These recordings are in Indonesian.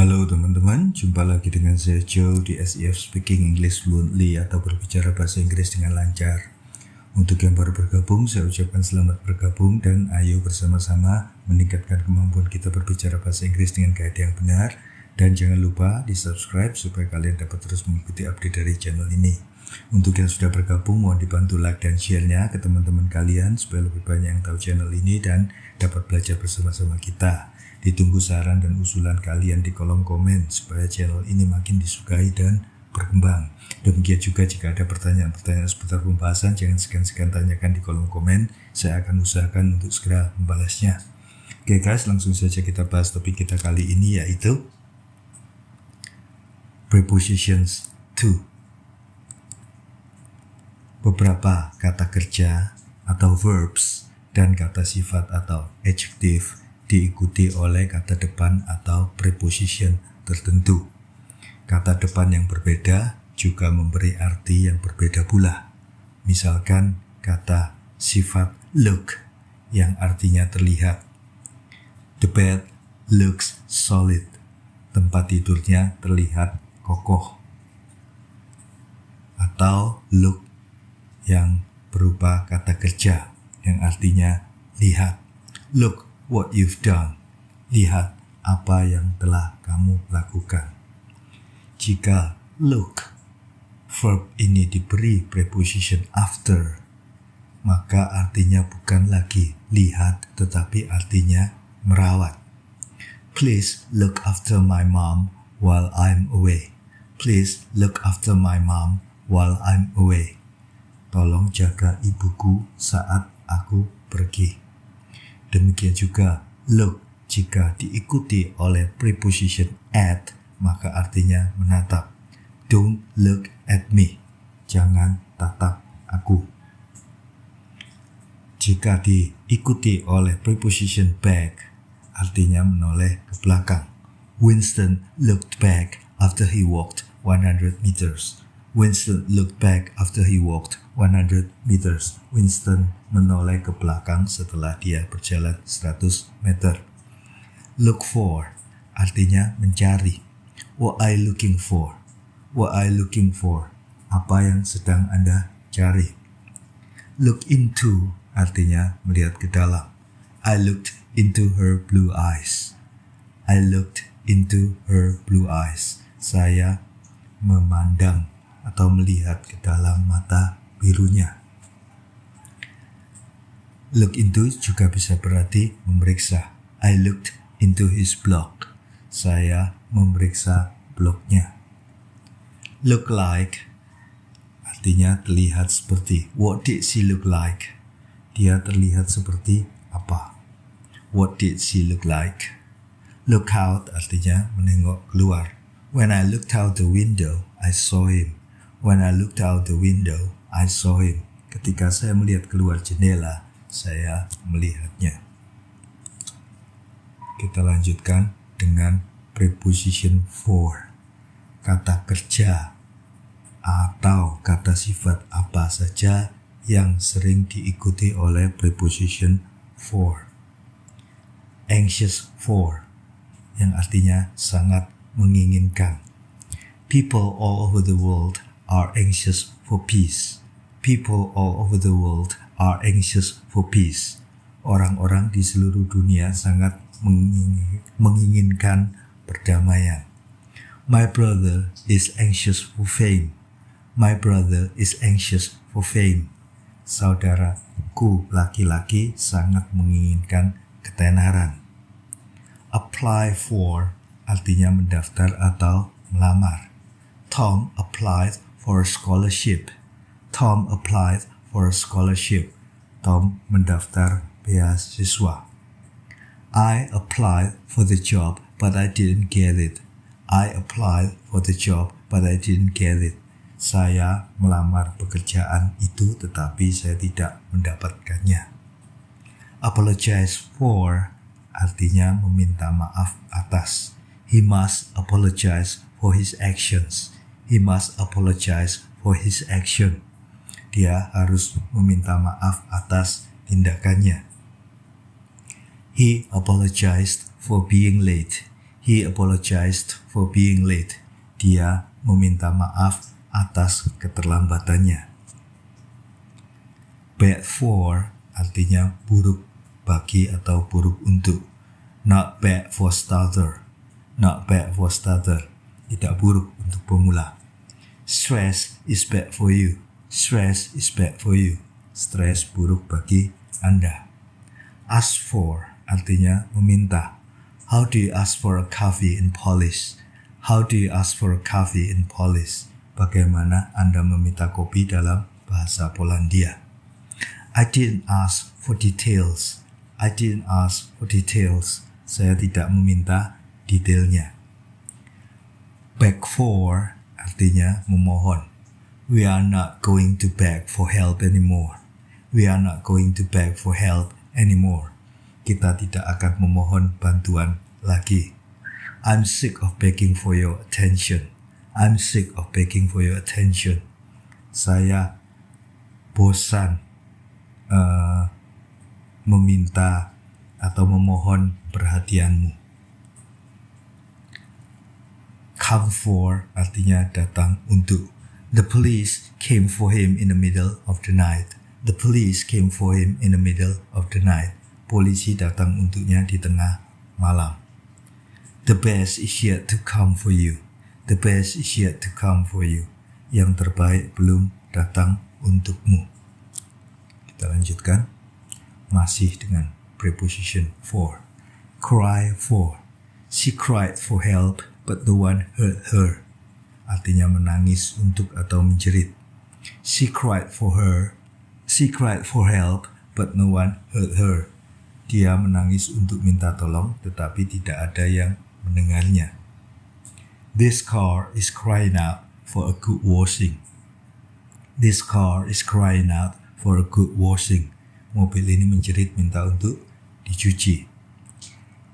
Halo teman-teman, jumpa lagi dengan saya Joe di SEF Speaking English Fluently atau berbicara bahasa Inggris dengan lancar. Untuk yang baru bergabung, saya ucapkan selamat bergabung dan ayo bersama-sama meningkatkan kemampuan kita berbicara bahasa Inggris dengan kaidah yang benar. Dan jangan lupa di subscribe supaya kalian dapat terus mengikuti update dari channel ini. Untuk yang sudah bergabung, mohon dibantu like dan share-nya ke teman-teman kalian supaya lebih banyak yang tahu channel ini dan dapat belajar bersama-sama kita. Ditunggu saran dan usulan kalian di kolom komen supaya channel ini makin disukai dan berkembang. Demikian juga jika ada pertanyaan-pertanyaan seputar pembahasan, jangan segan-segan tanyakan di kolom komen. Saya akan usahakan untuk segera membalasnya. Oke guys, langsung saja kita bahas topik kita kali ini, yaitu Prepositions to. Beberapa kata kerja atau verbs dan kata sifat atau adjective diikuti oleh kata depan atau preposition tertentu. Kata depan yang berbeda juga memberi arti yang berbeda pula. Misalkan kata sifat look yang artinya terlihat. The bed looks solid. Tempat tidurnya terlihat kokoh. Atau look yang berupa kata kerja yang artinya lihat. Look what you've done. Lihat apa yang telah kamu lakukan. Jika look, verb ini diberi preposition after, maka artinya bukan lagi lihat tetapi artinya merawat. Please look after my mom while I'm away. Please look after my mom while I'm away. Tolong jaga ibuku saat aku pergi. Demikian juga look jika diikuti oleh preposition at, maka artinya menatap. Don't look at me. Jangan tatap aku. Jika diikuti oleh preposition back, artinya menoleh ke belakang. Winston looked back after he walked 100 meters. Winston looked back after he walked 100 meters. Winston menoleh ke belakang setelah dia berjalan 100 meter. Look for artinya mencari. What are you looking for? What are you looking for? Apa yang sedang Anda cari? Look into artinya melihat ke dalam. I looked into her blue eyes. I looked into her blue eyes. Saya memandang atau melihat ke dalam mata birunya. Look into juga bisa berarti memeriksa. I looked into his blog. Saya memeriksa blognya. Look like artinya terlihat seperti. What did she look like? Dia terlihat seperti apa? What did she look like? Look out artinya menengok keluar. When I looked out the window, I saw him. When I looked out the window, I saw him. Ketika saya melihat keluar jendela, saya melihatnya. Kita lanjutkan dengan preposition for. Kata kerja atau kata sifat apa saja yang sering diikuti oleh preposition for. Anxious for, yang artinya sangat menginginkan. People all over the world are anxious for peace. People all over the world are anxious for peace. Orang-orang di seluruh dunia sangat menginginkan perdamaian. My brother is anxious for fame. My brother is anxious for fame. Saudaraku laki-laki sangat menginginkan ketenaran. Apply for artinya mendaftar atau melamar. Tom applied for a scholarship. Tom applied for a scholarship. Tom mendaftar beasiswa. I applied for the job, but I didn't get it. I applied for the job, but I didn't get it. Saya melamar pekerjaan itu, tetapi saya tidak mendapatkannya. Apologize for artinya meminta maaf atas. He must apologize for his actions. He must apologize for his action. Dia harus meminta maaf atas tindakannya. He apologized for being late. He apologized for being late. Dia meminta maaf atas keterlambatannya. Bad for artinya buruk bagi atau buruk untuk. Not bad for starter. Not bad for starter. Tidak buruk untuk pemula. Stress is bad for you. Stress is bad for you. Stres buruk bagi Anda. Ask for artinya meminta. How do you ask for a coffee in Polish? How do you ask for a coffee in Polish? Bagaimana Anda meminta kopi dalam bahasa Polandia? I didn't ask for details. I didn't ask for details. Saya tidak meminta detailnya. Beg for artinya memohon. We are not going to beg for help anymore. We are not going to beg for help anymore. Kita tidak akan memohon bantuan lagi. I'm sick of begging for your attention. I'm sick of begging for your attention. Saya bosan meminta atau memohon perhatianmu. Come for artinya datang untuk. The police came for him in the middle of the night. The police came for him in the middle of the night. Polisi datang untuknya di tengah malam. The best is yet to come for you. The best is yet to come for you. Yang terbaik belum datang untukmu. Kita lanjutkan. Masih dengan preposition for. Cry for. She cried for help, but no one heard her. Artinya menangis untuk atau menjerit. She cried for help, but no one heard her. Dia menangis untuk minta tolong, tetapi tidak ada yang mendengarnya. This car is crying out for a good washing. This car is crying out for a good washing. Mobil ini menjerit minta untuk dicuci.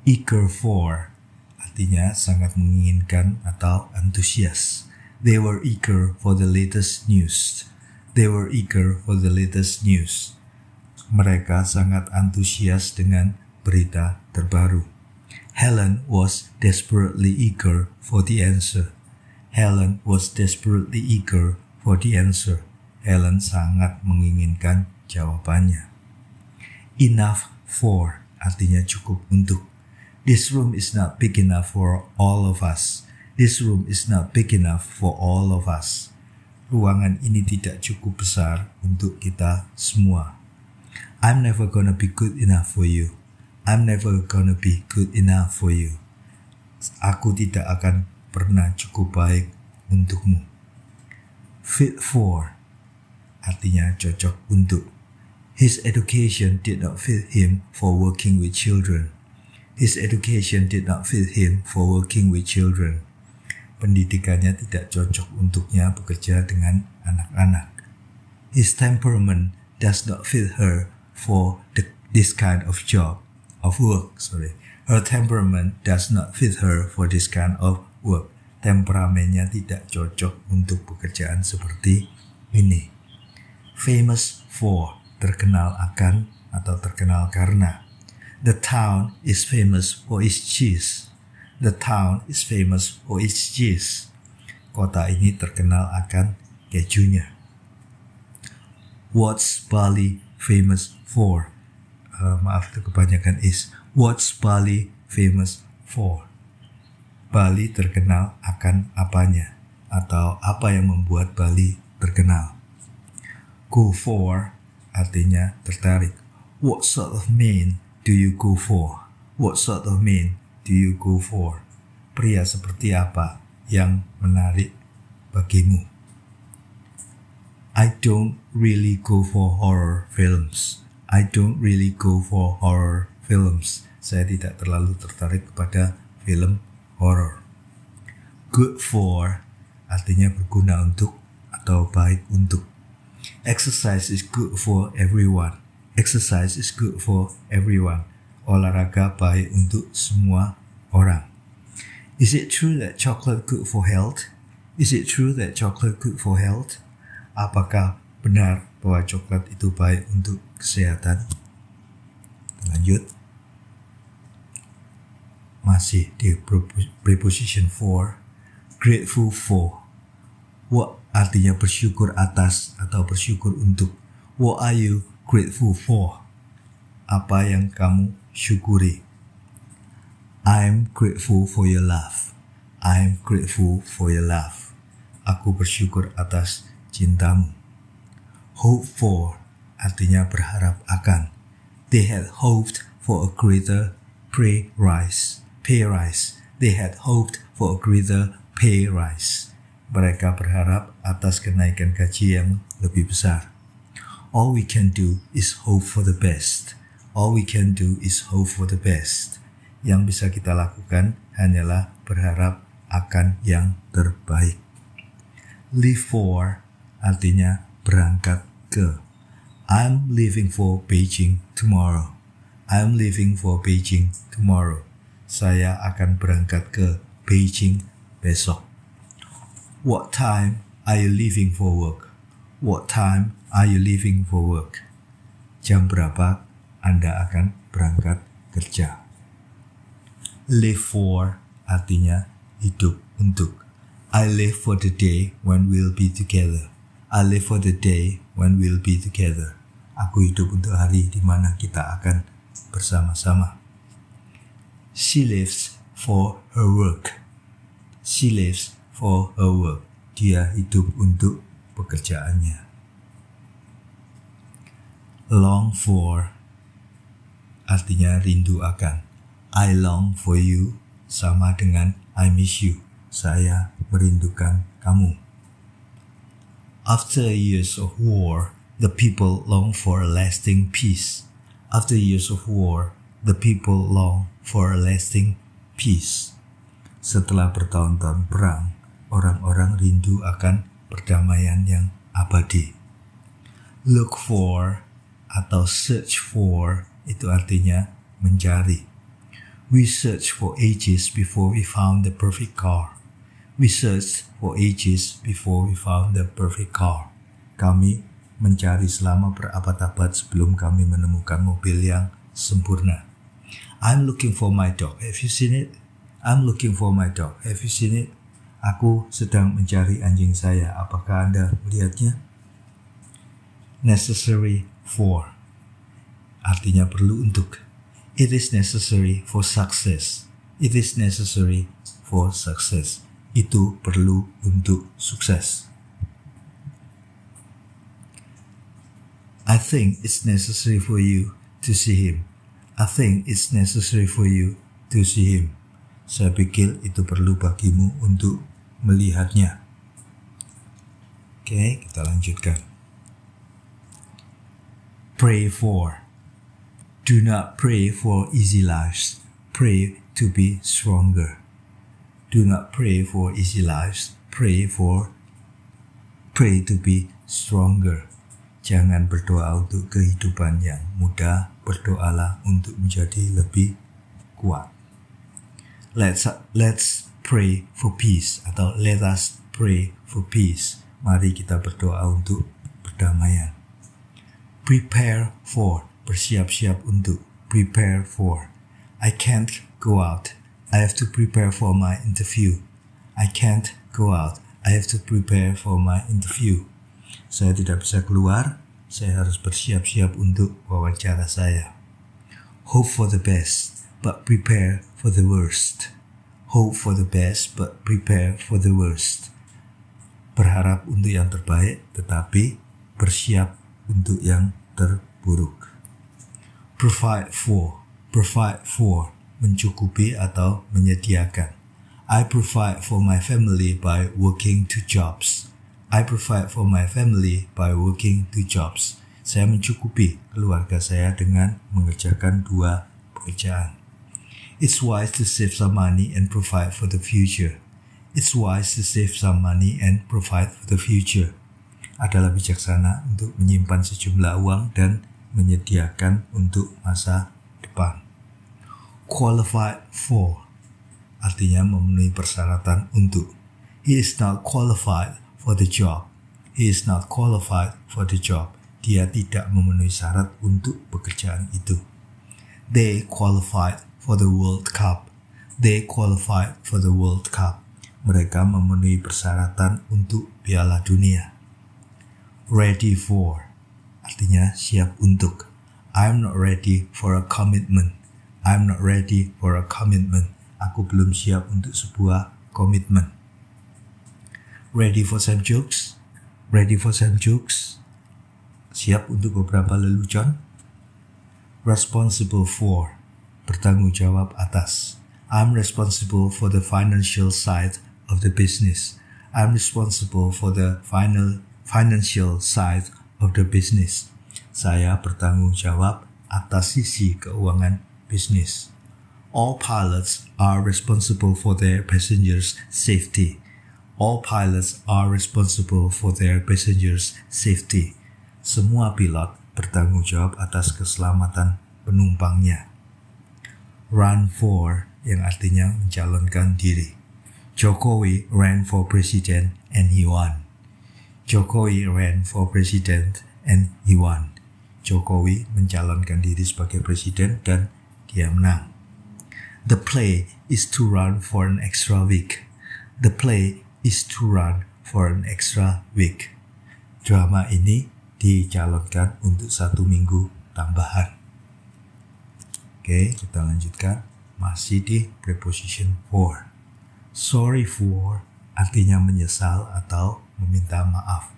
Eager for artinya sangat menginginkan atau antusias. They were eager for the latest news. They were eager for the latest news. Mereka sangat antusias dengan berita terbaru. Helen was desperately eager for the answer. Helen was desperately eager for the answer. Helen sangat menginginkan jawabannya. Enough for artinya cukup untuk. This room is not big enough for all of us. This room is not big enough for all of us. Ruangan ini tidak cukup besar untuk kita semua. I'm never gonna be good enough for you. I'm never gonna be good enough for you. Aku tidak akan pernah cukup baik untukmu. Fit for artinya cocok untuk. His education did not fit him for working with children. His education did not fit him for working with children. Pendidikannya tidak cocok untuknya bekerja dengan anak-anak. His temperament does not fit her for this kind of work. Her temperament does not fit her for this kind of work. Temperamennya tidak cocok untuk pekerjaan seperti ini. Famous for, terkenal akan atau terkenal karena. The town is famous for its cheese. The town is famous for its cheese. Kota ini terkenal akan kejunya. What's Bali famous for? Maaf, itu kebanyakan is. What's Bali famous for? Bali terkenal akan apanya? Atau apa yang membuat Bali terkenal? Go for artinya tertarik. What sort of man do you go for? What sort of man do you go for? Pria seperti apa yang menarik bagimu? I don't really go for horror films. I don't really go for horror films. Saya tidak terlalu tertarik kepada film horror. Good for artinya berguna untuk atau baik untuk. Exercise is good for everyone. Exercise is good for everyone. Olahraga baik untuk semua orang. Is it true that chocolate good for health? Is it true that chocolate good for health? Apakah benar bahwa coklat itu baik untuk kesehatan? Lanjut. masih di preposition for. Grateful for. What artinya bersyukur atas atau bersyukur untuk. What are you grateful for? Apa yang kamu syukuri? I'm grateful for your love. I'm grateful for your love. Aku bersyukur atas cintamu. Hope for artinya berharap akan. They had hoped for a greater pay rise. They had hoped for a greater pay rise. Mereka berharap atas kenaikan gaji yang lebih besar. All we can do is hope for the best. All we can do is hope for the best. Yang bisa kita lakukan hanyalah berharap akan yang terbaik. Leave for artinya berangkat ke. I'm leaving for Beijing tomorrow. I'm leaving for Beijing tomorrow. Saya akan berangkat ke Beijing besok. What time are you leaving for work? What time are you leaving for work? Jam berapa Anda akan berangkat kerja? Live for artinya hidup untuk. I live for the day when we'll be together. I live for the day when we'll be together. Aku hidup untuk hari di mana kita akan bersama-sama. She lives for her work. She lives for her work. Dia hidup untuk pekerjaannya. Long for artinya rindu akan. I long for you sama dengan I miss you. Saya merindukan kamu. After years of war, the people long for a lasting peace. After years of war, the people long for a lasting peace. Setelah bertahun-tahun perang, orang-orang rindu akan perdamaian yang abadi. Look for atau search for itu artinya mencari. We searched for ages before we found the perfect car. We searched for ages before we found the perfect car. Kami mencari selama berabad-abad sebelum kami menemukan mobil yang sempurna. I'm looking for my dog. Have you seen it? I'm looking for my dog. Have you seen it? Aku sedang mencari anjing saya. Apakah Anda melihatnya? Necessary for artinya perlu untuk. It is necessary for success. It is necessary for success. Itu perlu untuk sukses. I think it's necessary for you to see him. I think it's necessary for you to see him. Saya pikir itu perlu bagimu untuk melihatnya. Oke, kita lanjutkan. Pray for. Do not pray for easy lives. Pray to be stronger. Do not pray for easy lives. Pray to be stronger. Jangan berdoa untuk kehidupan yang mudah. Berdoalah untuk menjadi lebih kuat. Let's pray for peace atau let us pray for peace. Mari kita berdoa untuk perdamaian. Prepare for, bersiap-siap untuk. Prepare for. I can't go out. I have to prepare for my interview. I can't go out. I have to prepare for my interview. Saya tidak bisa keluar. Saya harus bersiap-siap untuk wawancara saya. Hope for the best, but prepare for the worst. Hope for the best, but prepare for the worst. Berharap untuk yang terbaik, tetapi bersiap untuk yang terburuk. Provide for, mencukupi atau menyediakan. I provide for my family by working 2 jobs. I provide for my family by working 2 jobs. Saya mencukupi keluarga saya dengan mengerjakan 2 pekerjaan. It's wise to save some money and provide for the future. It's wise to save some money and provide for the future. Adalah bijaksana untuk menyimpan sejumlah uang dan menyediakan untuk masa depan. Qualified for, artinya memenuhi persyaratan untuk. He is not qualified for the job. He is not qualified for the job. Dia tidak memenuhi syarat untuk pekerjaan itu. They qualified for the World Cup. They qualified for the World Cup. Mereka memenuhi persyaratan untuk Piala Dunia. Ready for, artinya siap untuk. I'm not ready for a commitment. I'm not ready for a commitment. Aku belum siap untuk sebuah komitmen. Ready for some jokes? Ready for some jokes? Siap untuk beberapa lelucon? Responsible for, bertanggung jawab atas. I'm responsible for the financial side of the business. I'm responsible for the financial side of the business. Saya bertanggung jawab atas sisi keuangan bisnis. All pilots are responsible for their passengers' safety. All pilots are responsible for their passengers' safety. Semua pilot bertanggung jawab atas keselamatan penumpangnya. Run for, yang artinya mencalonkan diri. Jokowi ran for president and he won. Jokowi ran for president and he won. Jokowi mencalonkan diri sebagai presiden dan dia menang. The play is to run for an extra week. The play is to run for an extra week. Drama ini dicalonkan untuk 1 minggu tambahan. Oke, kita lanjutkan. Masih di preposition for. Sorry for artinya menyesal atau meminta maaf.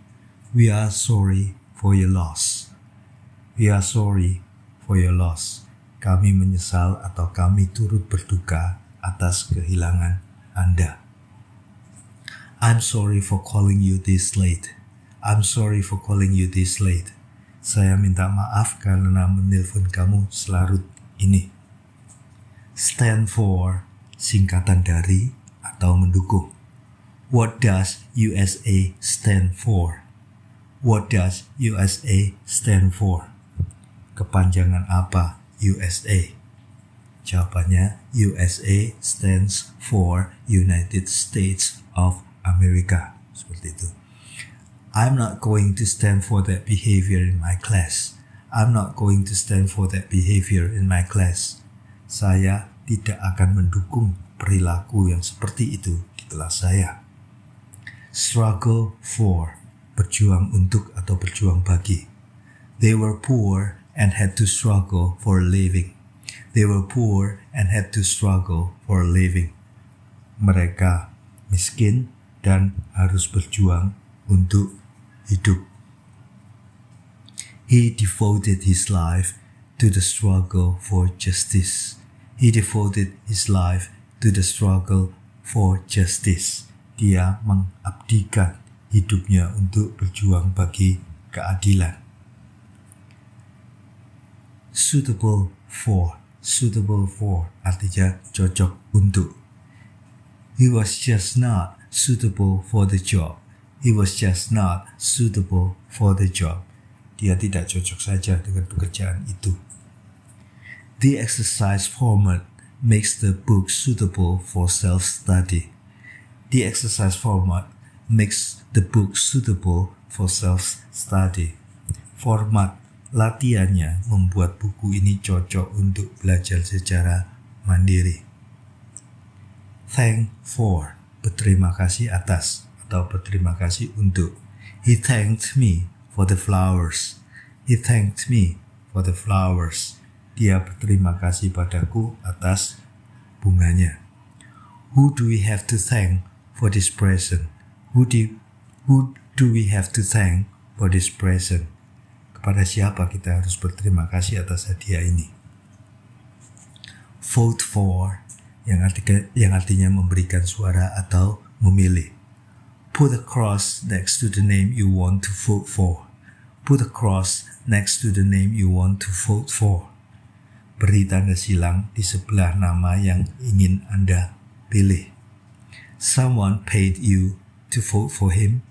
We are sorry for your loss. We are sorry for your loss. Kami menyesal atau kami turut berduka atas kehilangan Anda. I'm sorry for calling you this late. I'm sorry for calling you this late. Saya minta maaf karena menelpon kamu selarut ini. Stand for, singkatan dari atau mendukung. What does USA stand for? What does USA stand for? Kepanjangan apa USA? Jawabannya USA stands for United States of America. Seperti itu. I'm not going to stand for that behavior in my class. I'm not going to stand for that behavior in my class. Saya tidak akan mendukung perilaku yang seperti itu di kelas saya. Struggle for, berjuang untuk atau berjuang bagi. They were poor and had to struggle for a living. They were poor and had to struggle for a living. Mereka miskin dan harus berjuang untuk hidup. He devoted his life to the struggle for justice. He devoted his life to the struggle for justice. Dia mengabdikan hidupnya untuk berjuang bagi keadilan. Suitable for artinya cocok untuk. He was just not suitable for the job. He was just not suitable for the job. Dia tidak cocok saja dengan pekerjaan itu. The exercise format makes the book suitable for self-study. The exercise format makes the book suitable for self-study. Format latihannya membuat buku ini cocok untuk belajar secara mandiri. Thank for, berterima kasih atas atau berterima kasih untuk. He thanked me for the flowers. He thanked me for the flowers. Dia berterima kasih padaku atas bunganya. Who do we have to thank for this present? Who do we have to thank for this present? Kepada siapa kita harus berterima kasih atas hadiah ini? Vote for, yang artinya memberikan suara atau memilih. Put a cross next to the name you want to vote for. Put a cross next to the name you want to vote for. Beri tanda silang di sebelah nama yang ingin Anda pilih. Someone paid you to vote for him.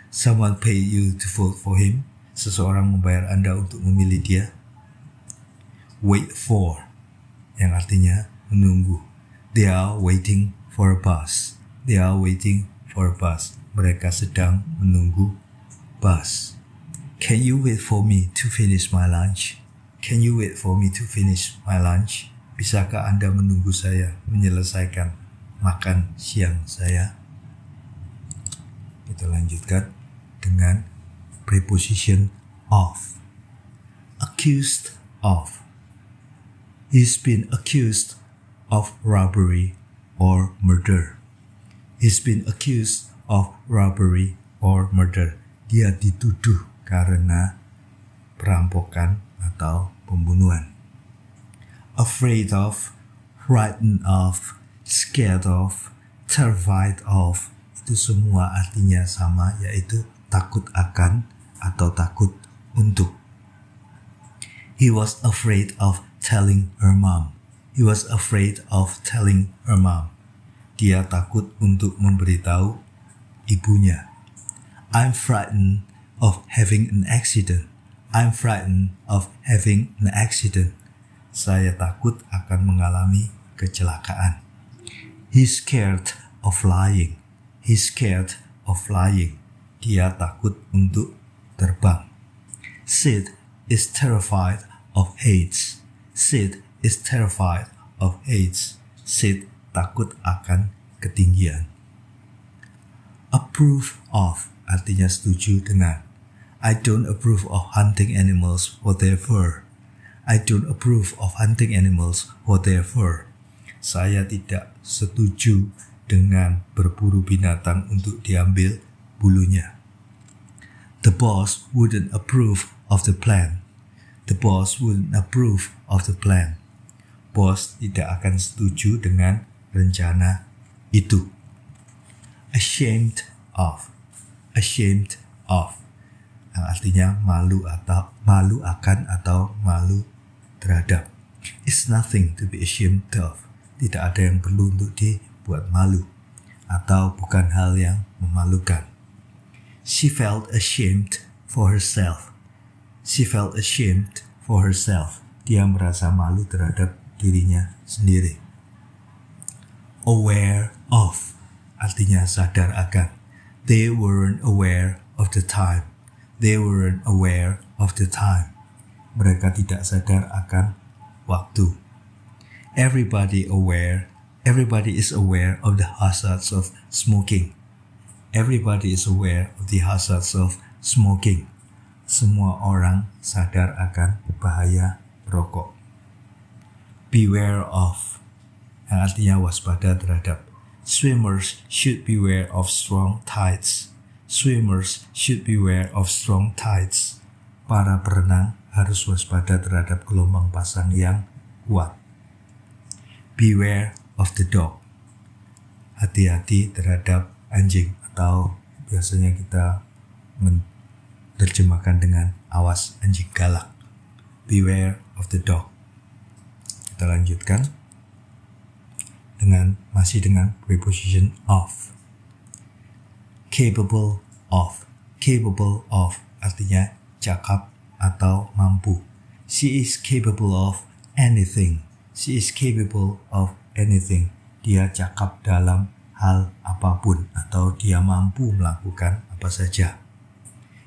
Someone paid you to vote for him. Seseorang membayar Anda untuk memilih dia. Wait for, yang artinya menunggu. They are waiting for a bus. They are waiting for a bus. Mereka sedang menunggu bus. Can you wait for me to finish my lunch? Can you wait for me to finish my lunch? Bisakah Anda menunggu saya menyelesaikan makan siang saya? Kita lanjutkan dengan preposition of. Accused of. He's been accused of robbery or murder. He's been accused of robbery or murder. Dia dituduh karena perampokan atau pembunuhan. Afraid of, frightened of, scared of, terrified of, itu semua artinya sama, yaitu takut akan atau takut untuk. He was afraid of telling her mom. He was afraid of telling her mom. Dia takut untuk memberitahu ibunya. I'm frightened of having an accident. I'm frightened of having an accident. Saya takut akan mengalami kecelakaan. He's scared of flying. He's scared of flying. Dia takut untuk terbang. Sid is terrified of heights. Sid is terrified of heights. Sid takut akan ketinggian. Approve of artinya setuju dengan. I don't approve of hunting animals for their fur. I don't approve of hunting animals for their fur. Saya tidak setuju dengan berburu binatang untuk diambil bulunya. The boss wouldn't approve of the plan. The boss wouldn't approve of the plan. Bos tidak akan setuju dengan rencana itu. Ashamed of. Ashamed of. Artinya malu akan atau malu terhadap. It's nothing to be ashamed of. Tidak ada yang perlu untuk dibuat malu atau bukan hal yang memalukan. She felt ashamed for herself. She felt ashamed for herself. Dia merasa malu terhadap dirinya sendiri. Aware of artinya sadar akan. They weren't aware of the time. They weren't aware of the time. Mereka tidak sadar akan waktu. Everybody is aware of the hazards of smoking. Everybody is aware of the hazards of smoking. Semua orang sadar akan bahaya rokok. Beware of, yang artinya waspada terhadap. Swimmers should beware of strong tides. Swimmers should beware of strong tides. Para perenang harus waspada terhadap gelombang pasang yang kuat. Beware of the dog. Hati-hati terhadap anjing, atau biasanya kita menerjemahkan dengan awas anjing galak. Beware of the dog. Kita lanjutkan masih dengan preposition of. Capable of. Capable of artinya cakap atau mampu. She is capable of anything. She is capable of anything. Dia cakap dalam hal apapun atau dia mampu melakukan apa saja.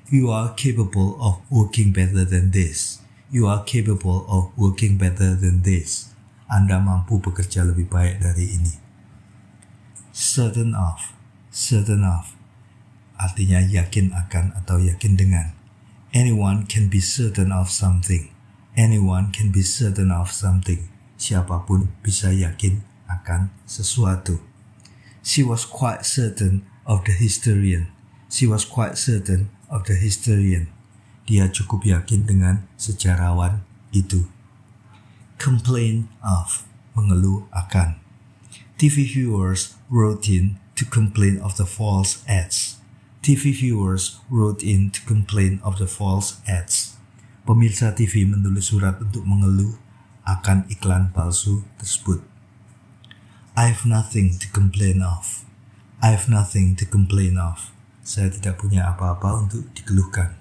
You are capable of working better than this. You are capable of working better than this. Anda mampu bekerja lebih baik dari ini. Certain of. Certain of artinya yakin akan atau yakin dengan. Anyone can be certain of something. Anyone can be certain of something. Siapapun bisa yakin akan sesuatu. She was quite certain of the historian. She was quite certain of the historian. Dia cukup yakin dengan sejarawan itu. Complain of, mengeluh akan. TV viewers wrote in to complain of the false ads. TV viewers wrote in to complain of the false ads. Pemirsa TV menulis surat untuk mengeluh akan iklan palsu tersebut. I have nothing to complain of. I have nothing to complain of. Saya tidak punya apa-apa untuk dikeluhkan.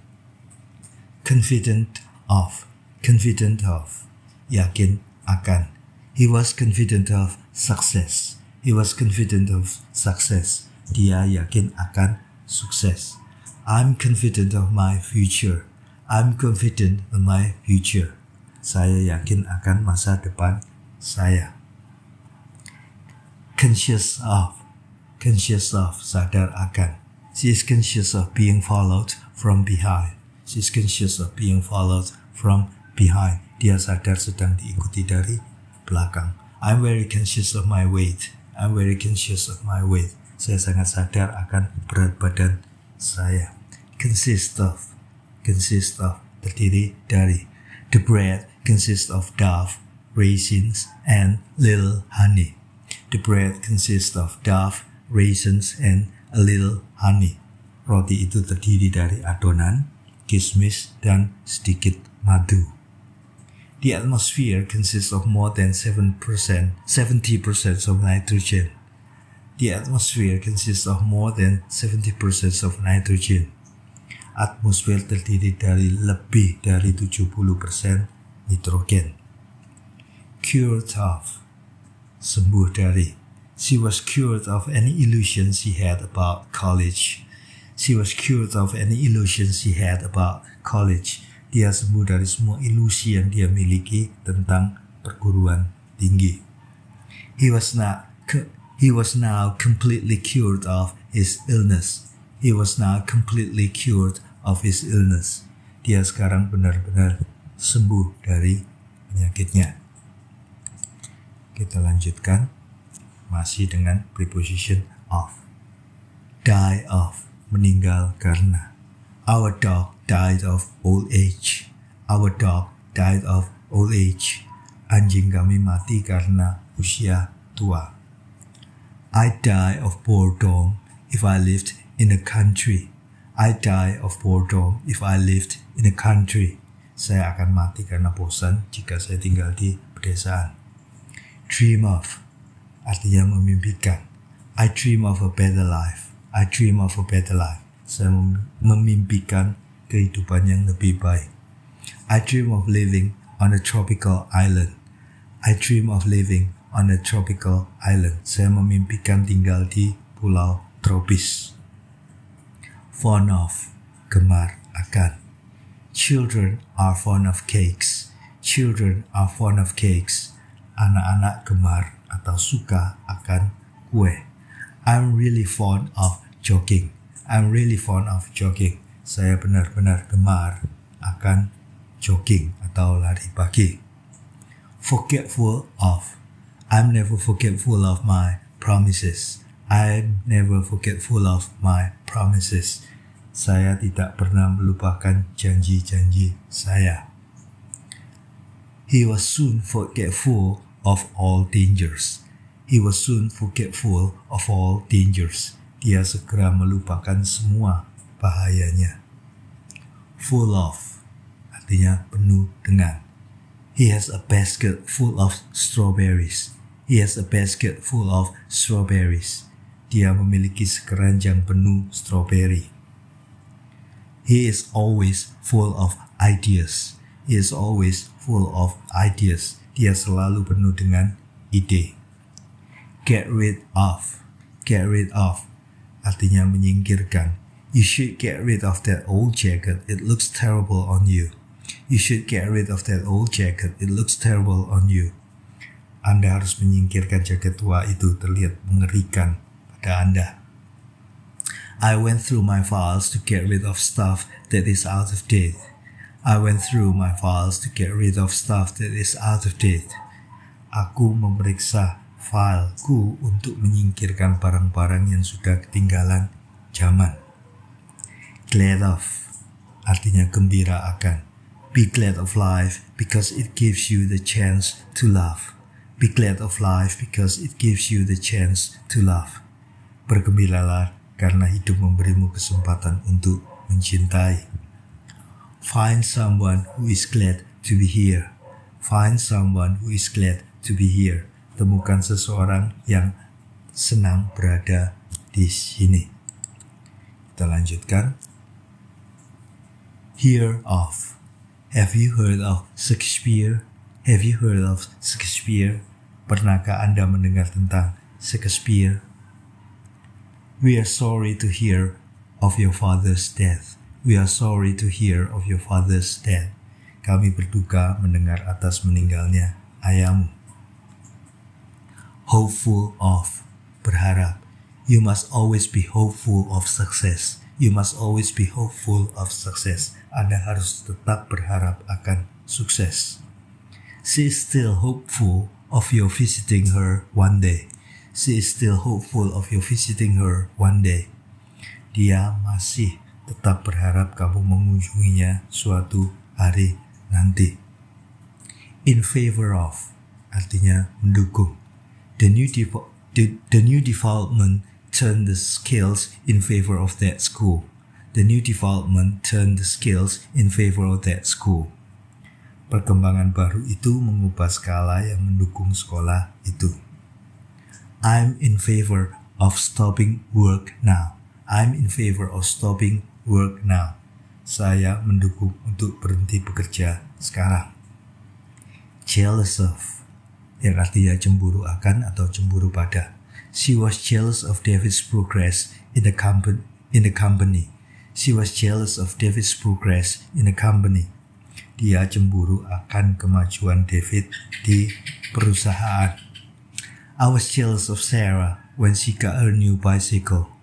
Confident of. Confident of. Yakin akan. He was confident of success. He was confident of success. Dia yakin akan sukses. I'm confident of my future. I'm confident of my future. Saya yakin akan masa depan saya. Conscious of, sadar akan. She is conscious of being followed from behind. She is conscious of being followed from behind. Dia sadar sedang diikuti dari belakang. I'm very conscious of my weight. I'm very conscious of my weight. Saya sangat sadar akan berat badan saya. Consist of, terdiri dari. The bread consists of dough, raisins, and little honey. The bread consists of dough, raisins, and a little honey. Roti itu terdiri dari adonan, kismis, dan sedikit madu. The atmosphere consists of more than 70% of nitrogen. The atmosphere consists of more than 70% of nitrogen. Atmosfer terdiri dari lebih dari 70% nitrogen. Cured of, sembuh dari. She was cured of any illusion she had about college. She was cured of any illusion she had about college. Dia sembuh dari semua ilusi yang dia miliki tentang perguruan tinggi. He was now completely cured of his illness. He was now completely cured of his illness. Dia sekarang benar-benar sembuh dari penyakitnya. Kita lanjutkan masih dengan preposition of. Die of, meninggal karena. Our dog died of old age. Our dog died of old age. Anjing kami mati karena usia tua. I die of boredom if I lived in a country. I die of boredom if I lived in a country. Saya akan mati karena bosan jika saya tinggal di pedesaan. Dream of, artinya memimpikan. I dream of a better life. I dream of a better life. Saya memimpikan kehidupan yang lebih baik. I dream of living on a tropical island. I dream of living on a tropical island. Saya memimpikan tinggal di pulau tropis. Fond of, gemar akan. Children are fond of cakes. Children are fond of cakes. Anak-anak gemar atau suka akan kue. I'm really fond of jogging. I'm really fond of jogging. Saya benar-benar gemar akan jogging atau lari pagi. Forgetful of. I'm never forgetful of my promises. I'm never forgetful of my promises. Saya tidak pernah melupakan janji-janji saya. He was soon forgetful of all dangers. He was soon forgetful of all dangers. Dia segera melupakan semua bahayanya. Full of, artinya penuh dengan. He has a basket full of strawberries. He has a basket full of strawberries. Dia memiliki sekeranjang penuh strawberry. He is always full of ideas. He is always full of ideas. Dia selalu penuh dengan ide. Get rid of. Get rid of, artinya menyingkirkan. You should get rid of that old jacket. It looks terrible on you. You should get rid of that old jacket. It looks terrible on you. Anda harus menyingkirkan jaket tua itu, terlihat mengerikan pada Anda. I went through my files to get rid of stuff that is out of date. I went through my files to get rid of stuff that is out of date. Aku memeriksa fileku untuk menyingkirkan barang-barang yang sudah ketinggalan zaman. Glad of, artinya gembira akan. Be glad of life because it gives you the chance to love. Be glad of life because it gives you the chance to love. Bergembiralah karena hidup memberimu kesempatan untuk mencintai. Find someone who is glad to be here. Find someone who is glad to be here. Temukan seseorang yang senang berada di sini. Kita lanjutkan. Hear of. Have you heard of Shakespeare? Have you heard of Shakespeare? Pernahkah Anda mendengar tentang Shakespeare? We are sorry to hear of your father's death. We are sorry to hear of your father's death. Kami berduka mendengar atas meninggalnya ayahmu. hopeful of, berharap. You must always be hopeful of success. You must always be hopeful of success. Anda harus tetap berharap akan sukses. She is still hopeful of your visiting her one day. She is still hopeful of your visiting her one day. Dia masih tetap berharap kamu mengunjunginya suatu hari nanti. In favor of, artinya mendukung. The new development turned the scales in favor of that school. The new development turned the scales in favor of that school. Perkembangan baru itu mengubah skala yang mendukung sekolah itu. I'm in favor of stopping work now. I'm in favor of stopping work now. Saya mendukung untuk berhenti bekerja sekarang. Jealous of, yang artinya cemburu akan atau cemburu pada. She was jealous of David's progress in the company. She was jealous of David's progress in the company. Dia cemburu akan kemajuan David di perusahaan. I was jealous of Sarah when she got her new bicycle.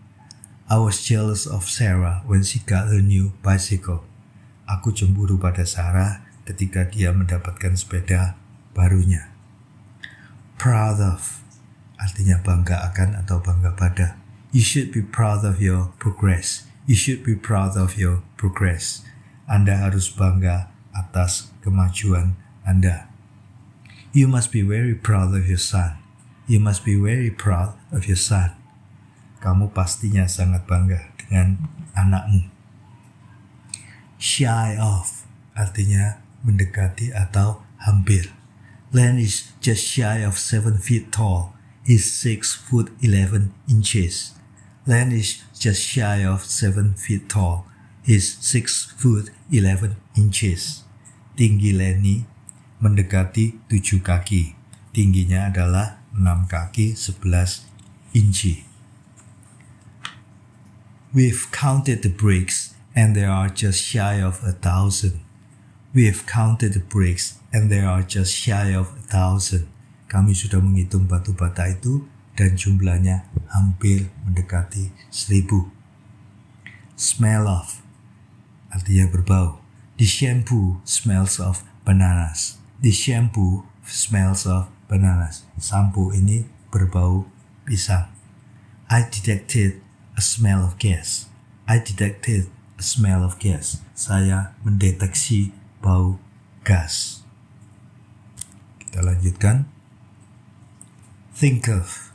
I was jealous of Sarah when she got her new bicycle. Aku cemburu pada Sarah ketika dia mendapatkan sepeda barunya. Proud of, artinya bangga akan atau bangga pada. You should be proud of your progress. You should be proud of your progress. Anda harus bangga atas kemajuan Anda. You must be very proud of your son. You must be very proud of your son. Kamu pastinya sangat bangga dengan anakmu. Shy of, artinya mendekati atau hampir. Len is just shy of 7 feet tall. He's 6 foot 11 inches. Len is just shy of 7 feet tall. He's 6 foot 11 inches. Tinggi Lenny mendekati 7 kaki. Tingginya adalah 6 kaki 11 inci. We've counted the bricks and there are just shy of 1,000. We've counted the bricks and there are just shy of 1,000. Kami sudah menghitung batu bata itu dan jumlahnya hampir mendekati 1,000. Smell of, artinya berbau. The shampoo smells of bananas. The shampoo smells of bananas. Sampo ini berbau pisang. I detected a smell of gas. I detected a smell of gas. Saya mendeteksi bau gas. Kita lanjutkan. Think of,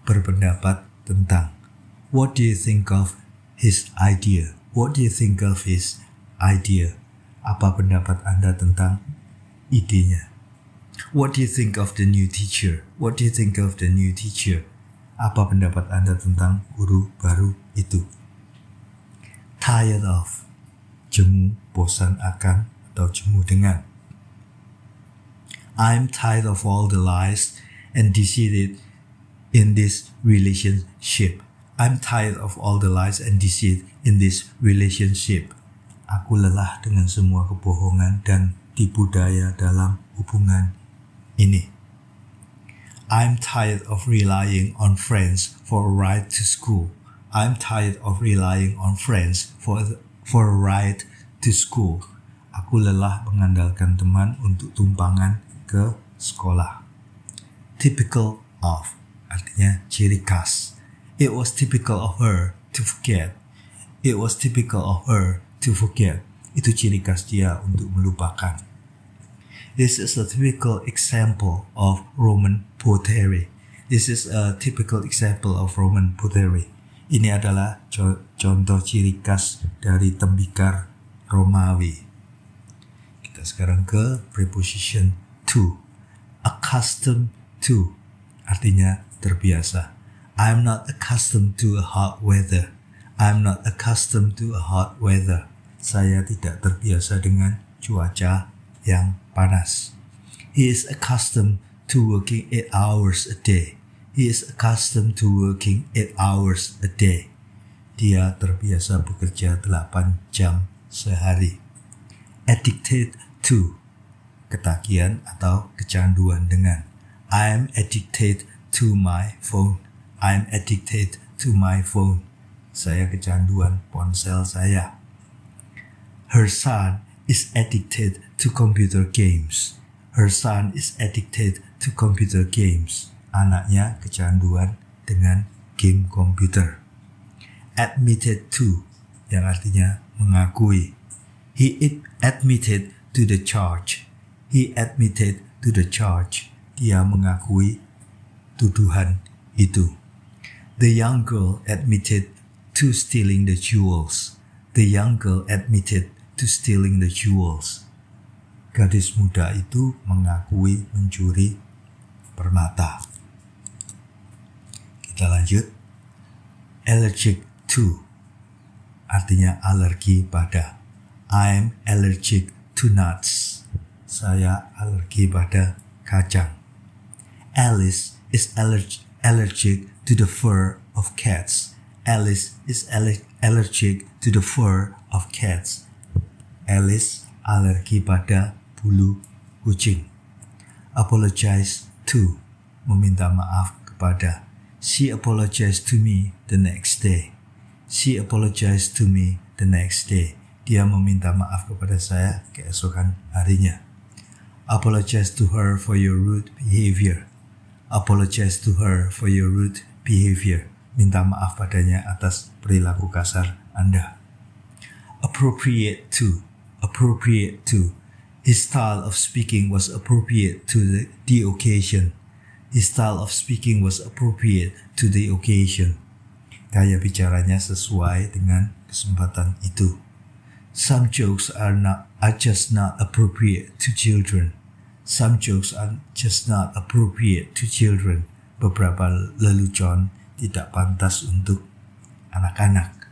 berpendapat tentang. What do you think of his idea? What do you think of his idea? Apa pendapat Anda tentang idenya? What do you think of the new teacher? What do you think of the new teacher? Apa pendapat Anda tentang guru baru itu? Tired of, jemu, bosan akan atau jemu dengan. I'm tired of all the lies and deceit in this relationship. I'm tired of all the lies and deceit in this relationship. Aku lelah dengan semua kebohongan dan tipu daya dalam hubungan ini. I'm tired of relying on friends for a ride to school. I'm tired of relying on friends for a ride to school. Aku lelah mengandalkan teman untuk tumpangan ke sekolah. Typical of, artinya ciri khas. It was typical of her to forget. It was typical of her to forget. Itu ciri khas dia untuk melupakan. This is a typical example of Roman pottery. This is a typical example of Roman pottery. Ini adalah contoh ciri khas dari tembikar Romawi. Kita sekarang ke preposition to. Accustomed to, artinya terbiasa. I'm not accustomed to a hot weather. I'm not accustomed to a hot weather. Saya tidak terbiasa dengan cuaca yang panas. He is accustomed to working 8 hours a day. He is accustomed to working 8 hours a day. Dia terbiasa bekerja 8 jam sehari. Addicted to, ketagihan atau kecanduan dengan. I am addicted to my phone. I'm addicted to my phone. Saya kecanduan ponsel saya. Her son is addicted to computer games. Her son is addicted to computer games. Anaknya kecanduan dengan game komputer. Admitted to, yang artinya mengakui. He admitted to the charge. He admitted to the charge. Dia mengakui tuduhan itu. The young girl admitted to stealing the jewels. The young girl admitted to stealing the jewels. Gadis muda itu mengakui mencuri permata. Kita lanjut. Allergic to, artinya alergi pada. I'm allergic to nuts. Saya alergi pada kacang. Alice is allergic to the fur of cats. Alice is allergic to the fur of cats. Alice alergi pada bulu kucing. Apologize to, meminta maaf kepada. She apologized to me the next day. She apologized to me the next day. Dia meminta maaf kepada saya keesokan harinya. Apologize to her for your rude behavior. Apologize to her for your rude behavior. Minta maaf padanya atas perilaku kasar Anda. Appropriate to. Appropriate to. His style of speaking was appropriate to the occasion. His style of speaking was appropriate to the occasion. Gaya bicaranya sesuai dengan kesempatan itu. Some jokes are just not appropriate to children. Some jokes are just not appropriate to children. Beberapa lelucon tidak pantas untuk anak-anak.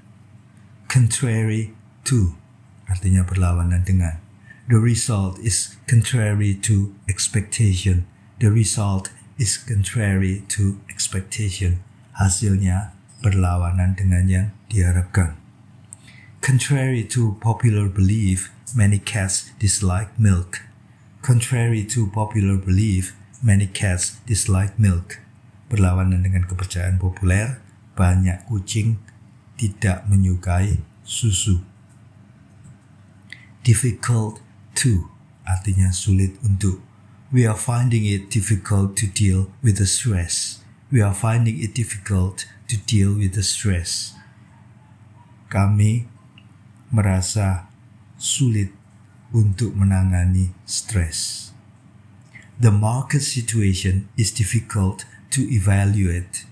Contrary to, artinya berlawanan dengan. The result is contrary to expectation. The result is contrary to expectation. Hasilnya berlawanan dengan yang diharapkan. Contrary to popular belief, many cats dislike milk. Contrary to popular belief, many cats dislike milk. Berlawanan dengan kepercayaan populer, banyak kucing tidak menyukai susu. Difficult to, artinya sulit untuk. We are finding it difficult to deal with the stress. We are finding it difficult to deal with the stress. Kami merasa sulit untuk menangani stres. The market situation is difficult to evaluate.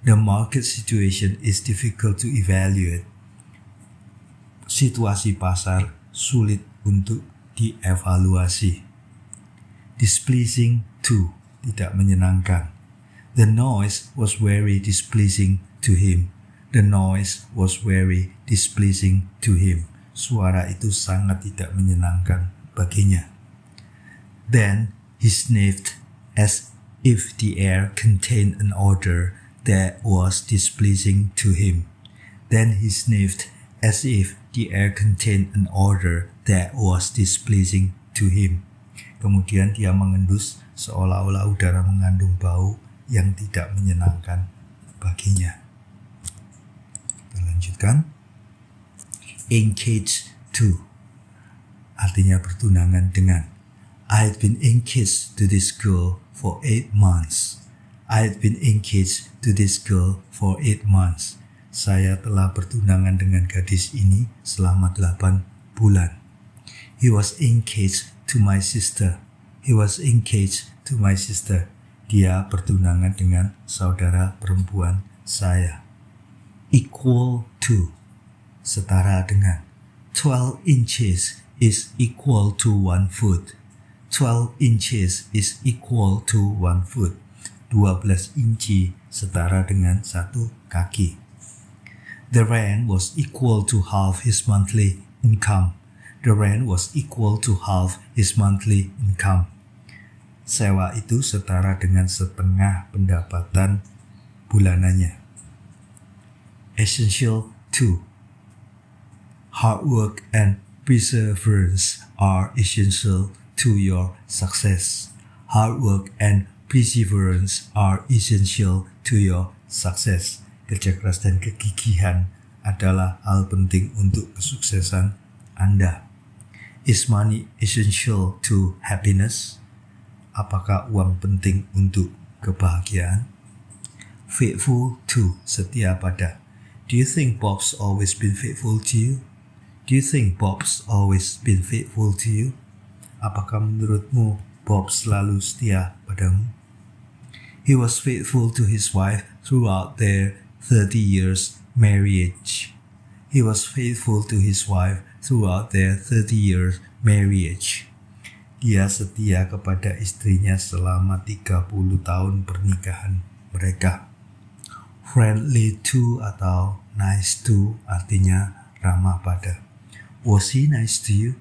The market situation is difficult to evaluate. Situasi pasar sulit untuk dievaluasi. Displeasing to, tidak menyenangkan. The noise was very displeasing to him. The noise was very displeasing to him. Suara itu sangat tidak menyenangkan baginya. Then he sniffed as if the air contained an odor that was displeasing to him. Then he sniffed as if the air contained an odor that was displeasing to him. Kemudian dia mengendus seolah-olah udara mengandung bau yang tidak menyenangkan baginya. Kita lanjutkan. Engaged to, artinya bertunangan dengan. I had been engaged to this girl for 8 months. I had been engaged to this girl for 8 months. Saya telah bertunangan dengan gadis ini selama 8 bulan. He was engaged to my sister. He was engaged to my sister. Dia bertunangan dengan saudara perempuan saya. Equal to, setara dengan. 12 inches is equal to 1 foot. 12 inches is equal to 1 foot. 12 inci setara dengan 1 kaki. The rent was equal to half his monthly income. The rent was equal to half his monthly income. Sewa itu setara dengan setengah pendapatan bulanannya. Essential to. Hard work and perseverance are essential to your success. Hard work and perseverance are essential to your success. Kerja keras dan kegigihan adalah hal penting untuk kesuksesan Anda. Is money essential to happiness? Apakah uang penting untuk kebahagiaan? Faithful to, setia pada. Do you think Bob's always been faithful to you? Do you think Bob's always been faithful to you? Apakah menurutmu Bob selalu setia padamu? He was faithful to his wife throughout their 30 years marriage. He was faithful to his wife throughout their 30 years marriage. Dia setia kepada istrinya selama 30 tahun pernikahan mereka. Friendly to atau nice to artinya ramah pada. Was he nice to you?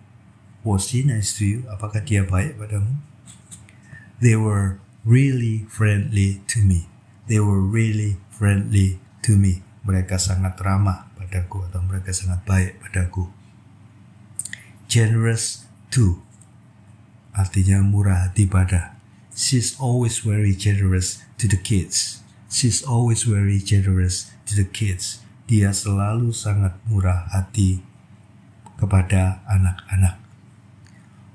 Was he nice to you? Apakah dia baik padamu? They were really friendly to me. They were really friendly to me. Mereka sangat ramah padaku atau mereka sangat baik padaku. Generous to artinya murah hati pada. She's always very generous to the kids. She's always very generous to the kids. Dia selalu sangat murah hati kepada anak-anak.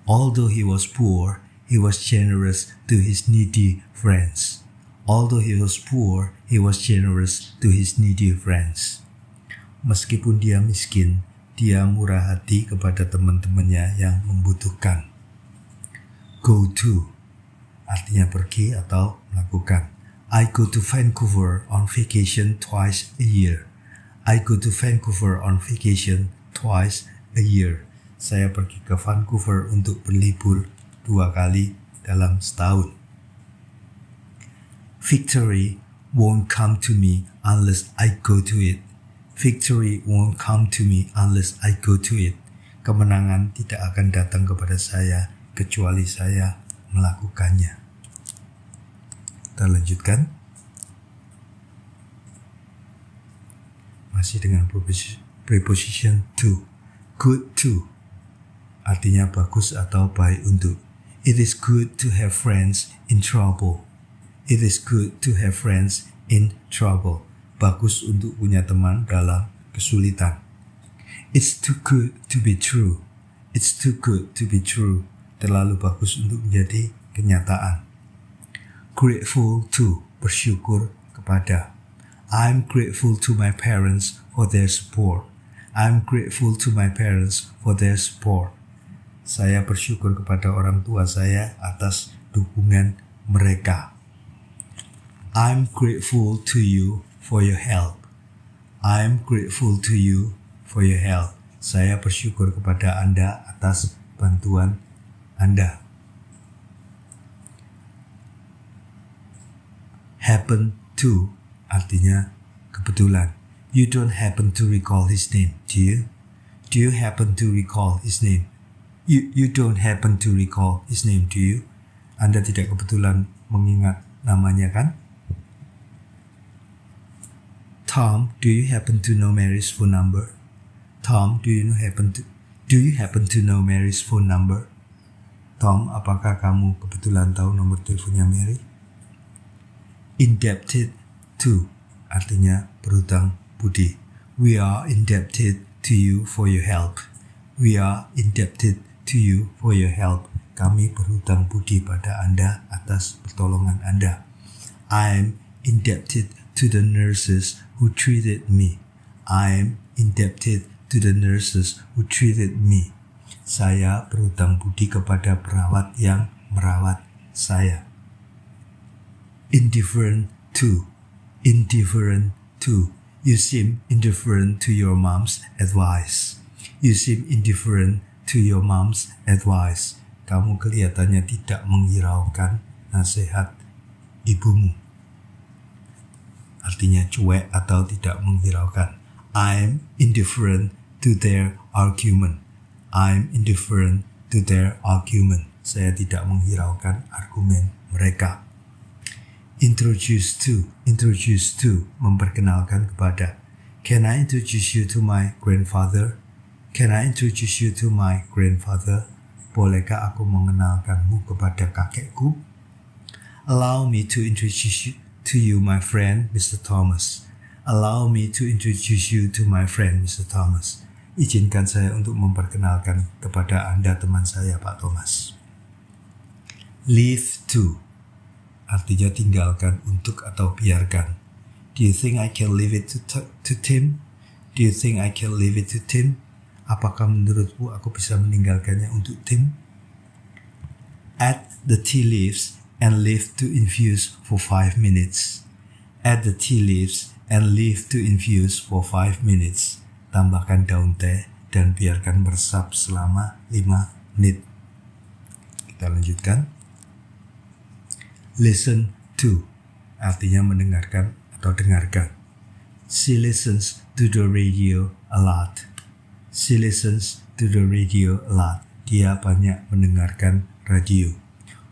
Although he was poor, he was generous to his needy friends. Although he was poor, he was generous to his needy friends. Meskipun dia miskin, dia murah hati kepada teman-temannya yang membutuhkan. Go to artinya pergi atau melakukan. I go to Vancouver on vacation twice a year. I go to Vancouver on vacation twice a year. Saya pergi ke Vancouver untuk berlibur 2 kali dalam setahun. Victory won't come to me unless I go to it. Victory won't come to me unless I go to it. Kemenangan tidak akan datang kepada saya kecuali saya melakukannya. Kita lanjutkan. Masih dengan preposition to. Good to artinya bagus atau baik untuk. It is good to have friends in trouble. It is good to have friends in trouble. Bagus untuk punya teman dalam kesulitan. It's too good to be true. It's too good to be true. Terlalu bagus untuk menjadi kenyataan. Grateful to, bersyukur kepada. I'm grateful to my parents for their support. I'm grateful to my parents for their support. Saya bersyukur kepada orang tua saya atas dukungan mereka. I'm grateful to you for your help. I'm grateful to you for your help. Saya bersyukur kepada Anda atas bantuan Anda. Happen to artinya kebetulan. You don't happen to recall his name, do you? Do you happen to recall his name? You don't happen to recall his name, do you? Anda tidak kebetulan mengingat namanya kan? Tom, do you happen to know Mary's phone number? Tom, do you happen to know Mary's phone number? Tom, apakah kamu kebetulan tahu nomor teleponnya Mary? Indebted to artinya berhutang budi. We are indebted to you for your help. We are indebted to you for your help. Kami berhutang budi pada Anda atas pertolongan Anda. I'm indebted to the nurses who treated me. I'm indebted to the nurses who treated me. Saya berhutang budi kepada perawat yang merawat saya. Indifferent to. Indifferent to. You seem indifferent to your mom's advice. You seem indifferent to your mom's advice. Kamu kelihatannya tidak menghiraukan nasihat ibumu. Artinya cuek atau tidak menghiraukan. I'm indifferent to their argument. I'm indifferent to their argument. Saya tidak menghiraukan argumen mereka. Introduce to. Introduce to, memperkenalkan kepada. Can I introduce you to my grandfather? Can I introduce you to my grandfather? Bolehkah aku mengenalkanmu kepada kakekku? Allow me to introduce you to you, my friend, Mr. Thomas. Allow me to introduce you to my friend, Mr. Thomas. Izinkan saya untuk memperkenalkan kepada Anda teman saya, Pak Thomas. Leave to, artinya tinggalkan, untuk atau biarkan. Do you think I can leave it to Tim? Do you think I can leave it to Tim? Apakah menurutmu aku bisa meninggalkannya untuk Tim? Add the tea leaves and leave to infuse for 5 minutes. Add the tea leaves and leave to infuse for 5 minutes. Tambahkan daun teh dan biarkan meresap selama 5 menit. Kita lanjutkan. Listen to, artinya mendengarkan atau dengarkan. She listens to the radio a lot. She listens to the radio a lot. Dia banyak mendengarkan radio.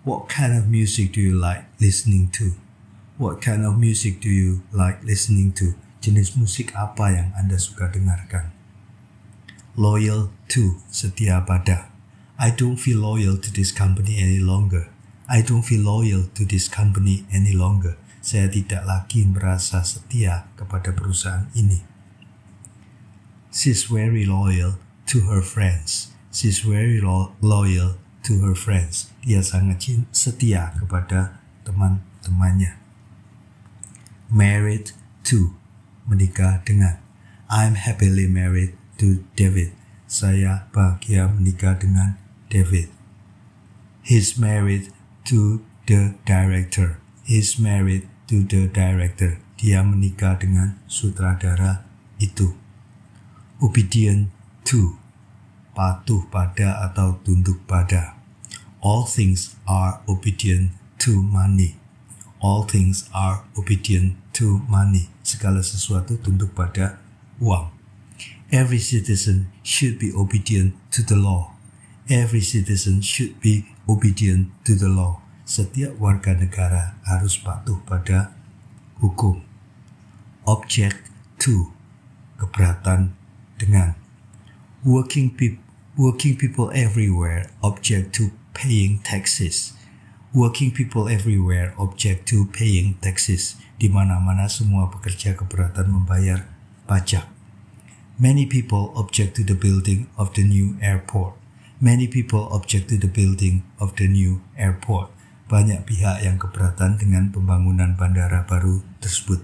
What kind of music do you like listening to? What kind of music do you like listening to? Jenis musik apa yang Anda suka dengarkan? Loyal to, setia pada. I don't feel loyal to this company any longer. I don't feel loyal to this company any longer. Saya tidak lagi merasa setia kepada perusahaan ini. She's very loyal to her friends. She's very loyal to her friends. Dia sangat setia kepada teman-temannya. Married to, menikah dengan. I'm happily married to David. Saya bahagia menikah dengan David. He's married to the director. He's married to the director. Dia menikah dengan sutradara itu. Obedient to, patuh pada atau tunduk pada. All things are obedient to money. All things are obedient to money. Segala sesuatu tunduk pada uang. Every citizen should be obedient to the law. Every citizen should be obedient to the law. Setiap warga negara harus patuh pada hukum. Object to, keberatan dengan. Working people everywhere object to paying taxes. Working people everywhere object to paying taxes. Di mana-mana semua pekerja keberatan membayar pajak. Many people object to the building of the new airport. Many people object to the building of the new airport. Banyak pihak yang keberatan dengan pembangunan bandara baru tersebut.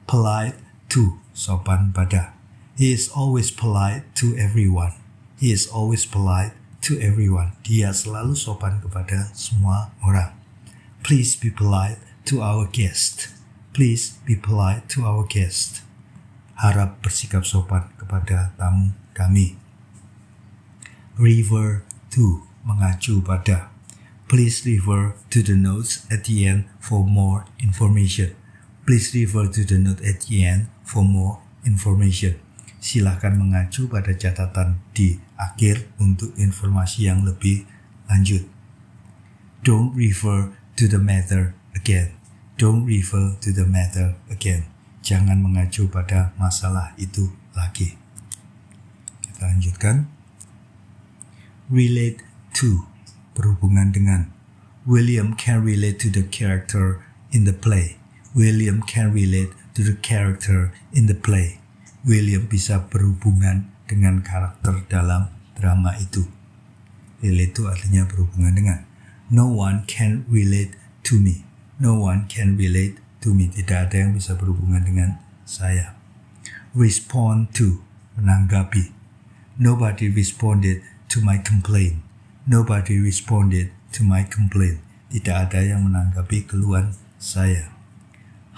Polite to, sopan pada. He is always polite to everyone. He is always polite to everyone. Dia selalu sopan kepada semua orang. Please be polite to our guest. Please be polite to our guest. Harap bersikap sopan kepada tamu kami. Refer to, mengacu pada. Please refer to the notes at the end for more information. Please refer to the note at the end for more information. Silakan mengacu pada catatan di akhir untuk informasi yang lebih lanjut. Don't refer to the matter again. Don't refer to the matter again. Jangan mengacu pada masalah itu lagi. Kita lanjutkan. Relate to, berhubungan dengan. William can relate to the character in the play. William can relate to the character in the play. William bisa berhubungan dengan karakter dalam drama itu. Relate to artinya berhubungan dengan. No one can relate to me. No one can relate to me. Tidak ada yang bisa berhubungan dengan saya. Respond to, menanggapi. Nobody responded to my complaint. Nobody responded to my complaint. Tidak ada yang menanggapi keluhan saya.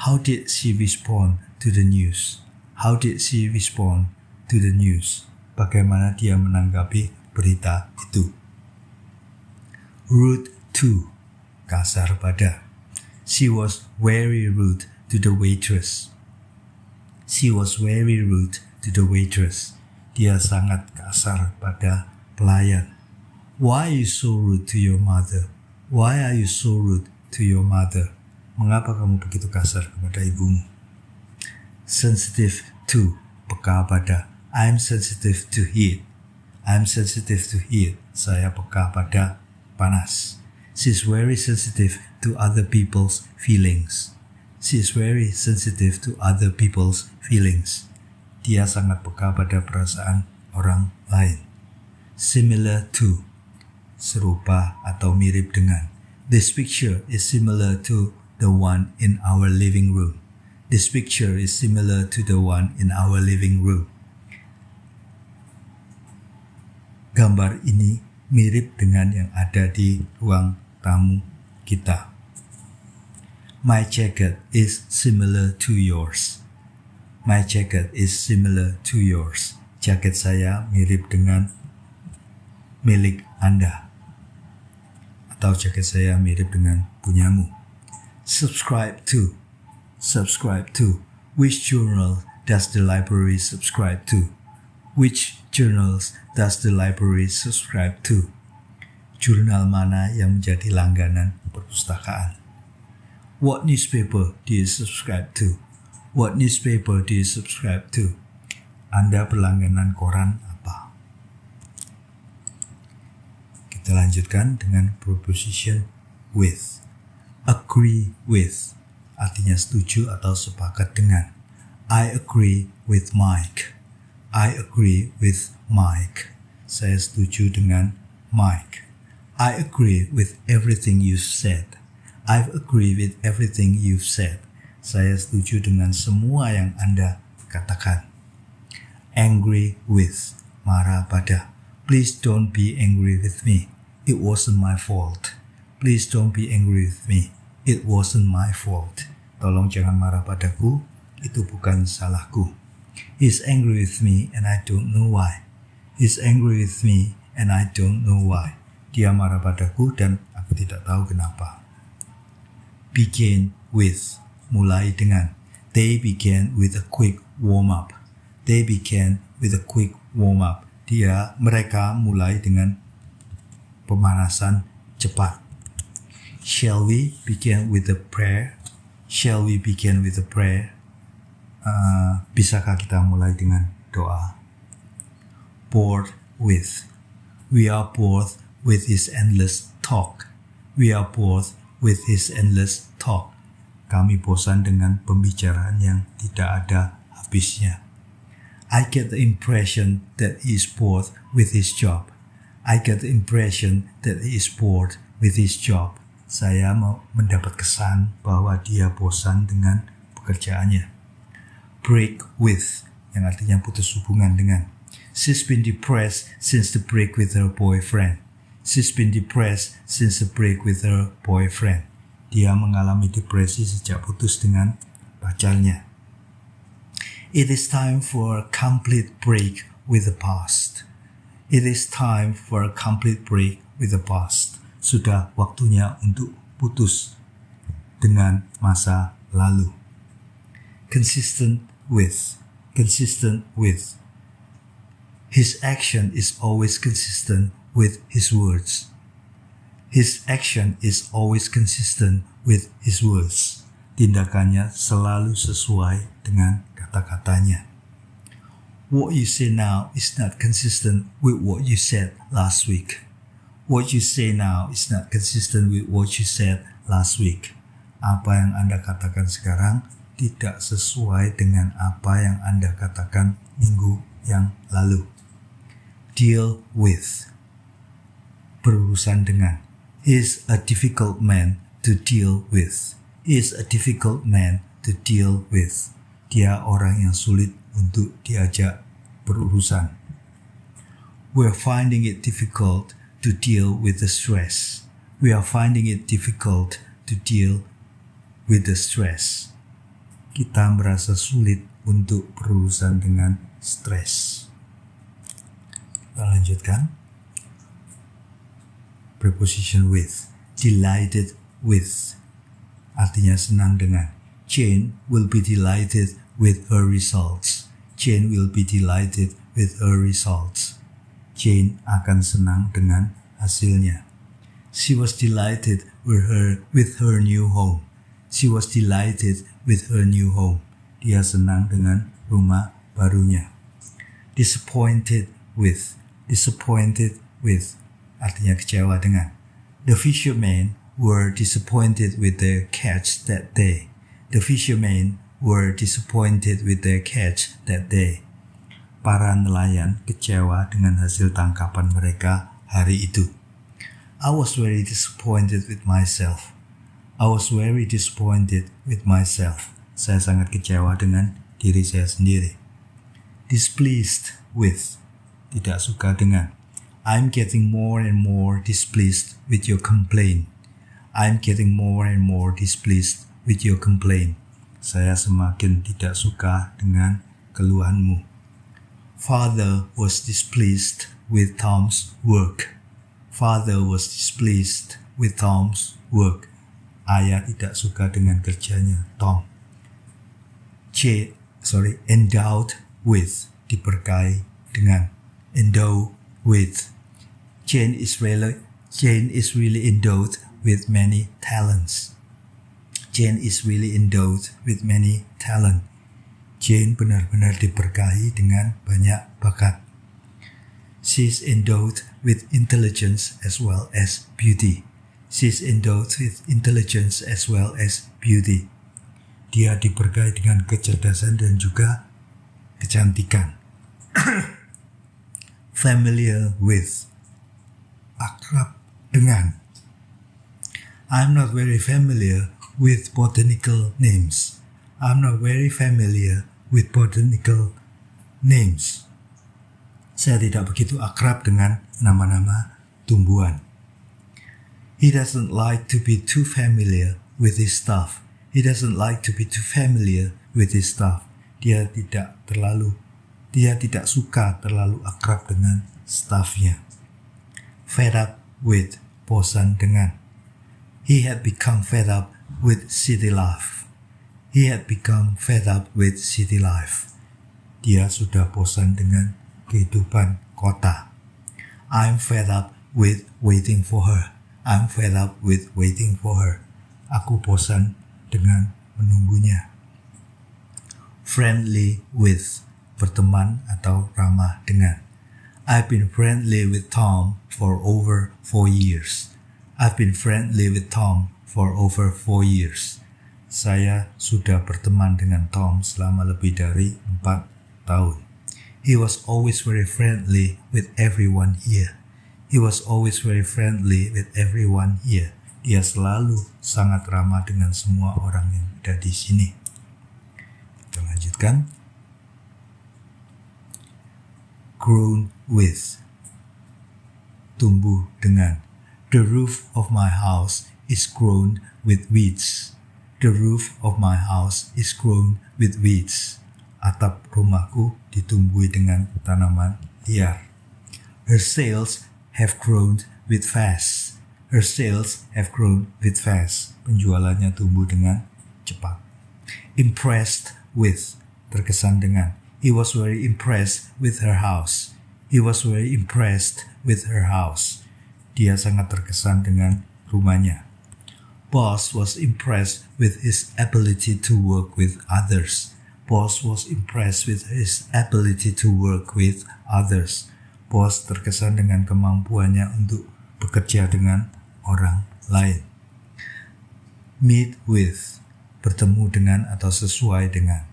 How did she respond to the news? How did she respond to the news? Bagaimana dia menanggapi berita itu? Rude to, kasar pada. She was very rude to the waitress. She was very rude to the waitress. Dia sangat kasar pada pelayan. Why are you so rude to your mother? Why are you so rude to your mother? Mengapa kamu begitu kasar kepada ibumu? Sensitive to, peka pada. I'm sensitive to heat. I'm sensitive to heat. Saya peka pada panas. She's very sensitive to to other people's feelings. She is very sensitive to other people's feelings. Dia sangat peka pada perasaan orang lain. Similar to, serupa atau mirip dengan. This picture is similar to the one in our living room. This picture is similar to the one in our living room. Gambar ini mirip dengan yang ada di ruang tamu kita. My jacket is similar to yours. My jacket is similar to yours. Jaket saya mirip dengan milik Anda. Atau jaket saya mirip dengan punyamu. Subscribe to. Subscribe to. Which journal does the library subscribe to? Which journals does the library subscribe to? Jurnal mana yang menjadi langganan perpustakaan? What newspaper do you subscribe to? What newspaper do you subscribe to? Anda berlangganan koran apa? Kita lanjutkan dengan preposition with. Agree with, artinya setuju atau sepakat dengan. I agree with Mike. I agree with Mike. Saya setuju dengan Mike. I agree with everything you've said. I agree with everything you've said. Saya setuju dengan semua yang Anda katakan. Angry with, marah pada. Please don't be angry with me. It wasn't my fault. Please don't be angry with me. It wasn't my fault. Tolong jangan marah padaku. Itu bukan salahku. He's angry with me and I don't know why. He's angry with me and I don't know why. Dia marah padaku dan aku tidak tahu kenapa. Begin with, mulai dengan. They began with a quick warm-up. They began with a quick warm-up. Mereka mulai dengan pemanasan cepat. Shall we begin with a prayer? Shall we begin with a prayer? Bisakah kita mulai dengan doa? Bored with. We are bored with his endless talk. We are bored with his endless talk. Kami bosan dengan pembicaraan yang tidak ada habisnya. I get the impression that he is bored with his job. I get the impression that he is bored with his job. Saya mendapat kesan bahwa dia bosan dengan pekerjaannya. Break with, yang artinya putus hubungan dengan. She's been depressed since the break with her boyfriend. She's been depressed since the break with her boyfriend. Dia mengalami depresi sejak putus dengan pacarnya. It is time for a complete break with the past. It is time for a complete break with the past. Sudah waktunya untuk putus dengan masa lalu. Consistent with. Consistent with. His action is always consistent with his words. His action is always consistent with his words. Tindakannya selalu sesuai dengan kata-katanya. What you say now is not consistent with what you said last week. What you say now is not consistent with what you said last week. Apa yang Anda katakan sekarang tidak sesuai dengan apa yang Anda katakan minggu yang lalu. Deal with. Berurusan dengan. He is a difficult man to deal with. He is a difficult man to deal with. Dia orang yang sulit untuk diajak berurusan. We're finding it difficult to deal with the stress. We are finding it difficult to deal with the stress. Kita merasa sulit untuk berurusan dengan stres. Kita lanjutkan. Preposition with. Delighted with. Artinya senang dengan. Jane will be delighted with her results. Jane will be delighted with her results. Jane akan senang dengan hasilnya. She was delighted with her new home. She was delighted with her new home. Dia senang dengan rumah barunya. Disappointed with. Disappointed with. Artinya kecewa dengan. The fisherman were disappointed with their catch that day. The fishermen were disappointed with their catch that day. Para nelayan kecewa dengan hasil tangkapan mereka hari itu. I was very disappointed with myself. I was very disappointed with myself. Saya sangat kecewa dengan diri saya sendiri. Displeased with, tidak suka dengan. I'm getting more and more displeased with your complaint. I'm getting more and more displeased with your complaint. Saya semakin tidak suka dengan keluhanmu. Father was displeased with Tom's work. Father was displeased with Tom's work. Ayah tidak suka dengan kerjanya Tom. Endowed with, diberkahi dengan. Endow with. Jane is really endowed with many talents. Jane is really endowed with many talent. Jane benar-benar diberkahi dengan banyak bakat. She's endowed with intelligence as well as beauty. She's endowed with intelligence as well as beauty. Dia diberkahi dengan kecerdasan dan juga kecantikan. Familiar with, akrab dengan. I'm not very familiar with botanical names. I'm not very familiar with botanical names. Saya tidak begitu akrab dengan nama-nama tumbuhan. He doesn't like to be too familiar with his stuff. He doesn't like to be too familiar with his stuff. Dia tidak suka terlalu akrab dengan staffnya. Fed up with, bosan dengan. He had become fed up with city life. He had become fed up with city life. Dia sudah bosan dengan kehidupan kota. I'm fed up with waiting for her. I'm fed up with waiting for her. Aku bosan dengan menunggunya. Friendly with, berteman atau ramah dengan. I've been friendly with Tom for over 4 years. I've been friendly with Tom for over 4 years. Saya sudah berteman dengan Tom selama lebih dari 4 tahun. He was always very friendly with everyone here. He was always very friendly with everyone here. Dia selalu sangat ramah dengan semua orang yang ada di sini. Kita lanjutkan. Grown with, tumbuh dengan. The roof of my house is grown with weeds. The roof of my house is grown with weeds. Atap rumahku ditumbuhi dengan tanaman liar. Her sails have grown with fast. Her sales have grown with fast. Penjualannya tumbuh dengan cepat. Impressed with, terkesan dengan. He was very impressed with her house. He was very impressed with her house. Dia sangat terkesan dengan rumahnya. Boss was impressed with his ability to work with others. Boss was impressed with his ability to work with others. Boss terkesan dengan kemampuannya untuk bekerja dengan orang lain. Meet with, bertemu dengan atau sesuai dengan.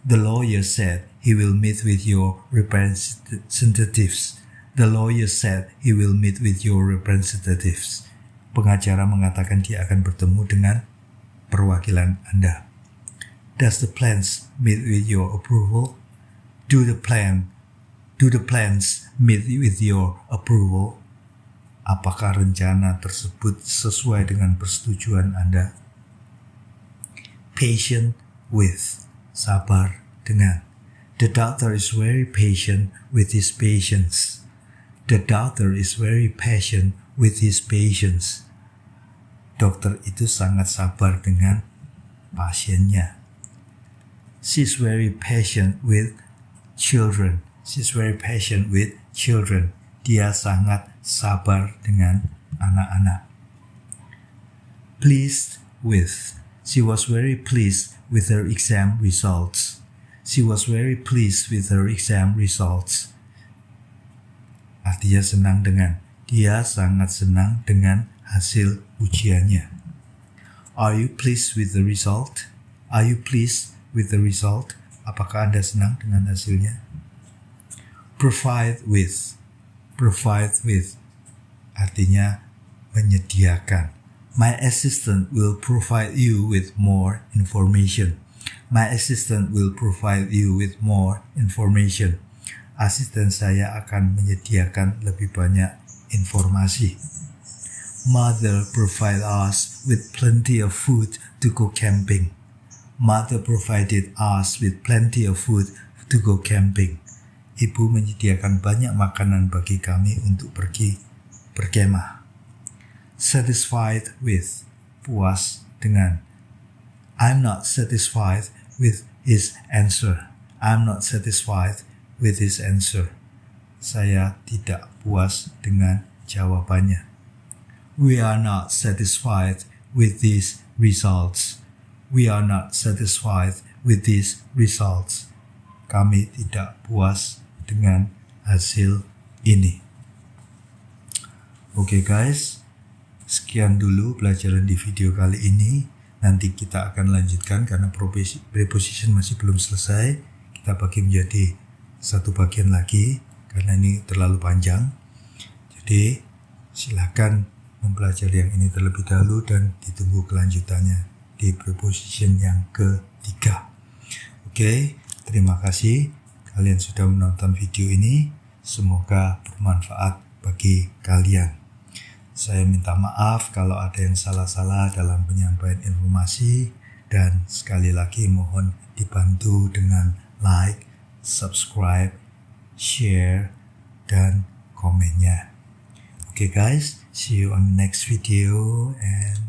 The lawyer said he will meet with your representatives. The lawyer said he will meet with your representatives. Pengacara mengatakan dia akan bertemu dengan perwakilan Anda. Does the plans meet with your approval? Do the plans meet with your approval? Apakah rencana tersebut sesuai dengan persetujuan Anda? Patient with, sabar dengan. The doctor is very patient with his patients. The doctor is very patient with his patients. Dokter itu sangat sabar dengan pasiennya. She's very patient with children. She's very patient with children. Dia sangat sabar dengan anak-anak. Pleased with. She was very pleased with her exam results. She was very pleased with her exam results. Artinya senang dengan. Dia sangat senang dengan hasil ujiannya. Are you pleased with the result? Are you pleased with the result? Apakah Anda senang dengan hasilnya? Provide with. Provide with artinya menyediakan. My assistant will provide you with more information. My assistant will provide you with more information. Asisten saya akan menyediakan lebih banyak informasi. Mother provide us with plenty of food to go camping. Mother provided us with plenty of food to go camping. Ibu menyediakan banyak makanan bagi kami untuk pergi berkemah. Satisfied with, puas dengan. I'm not satisfied with his answer. I'm not satisfied with his answer. Saya tidak puas dengan jawabannya. We are not satisfied with these results. We are not satisfied with these results. Kami tidak puas dengan hasil ini. Oke guys, sekian dulu pelajaran di video kali ini. Nanti kita akan lanjutkan karena preposition masih belum selesai. Kita bagi menjadi satu bagian lagi karena ini terlalu panjang. Jadi silakan mempelajari yang ini terlebih dahulu dan ditunggu kelanjutannya di preposition yang ketiga. Oke, terima kasih kalian sudah menonton video ini. Semoga bermanfaat bagi kalian. Saya minta maaf kalau ada yang salah-salah dalam penyampaian informasi dan sekali lagi mohon dibantu dengan like, subscribe, share, dan komennya. Okay guys, see you on the next video and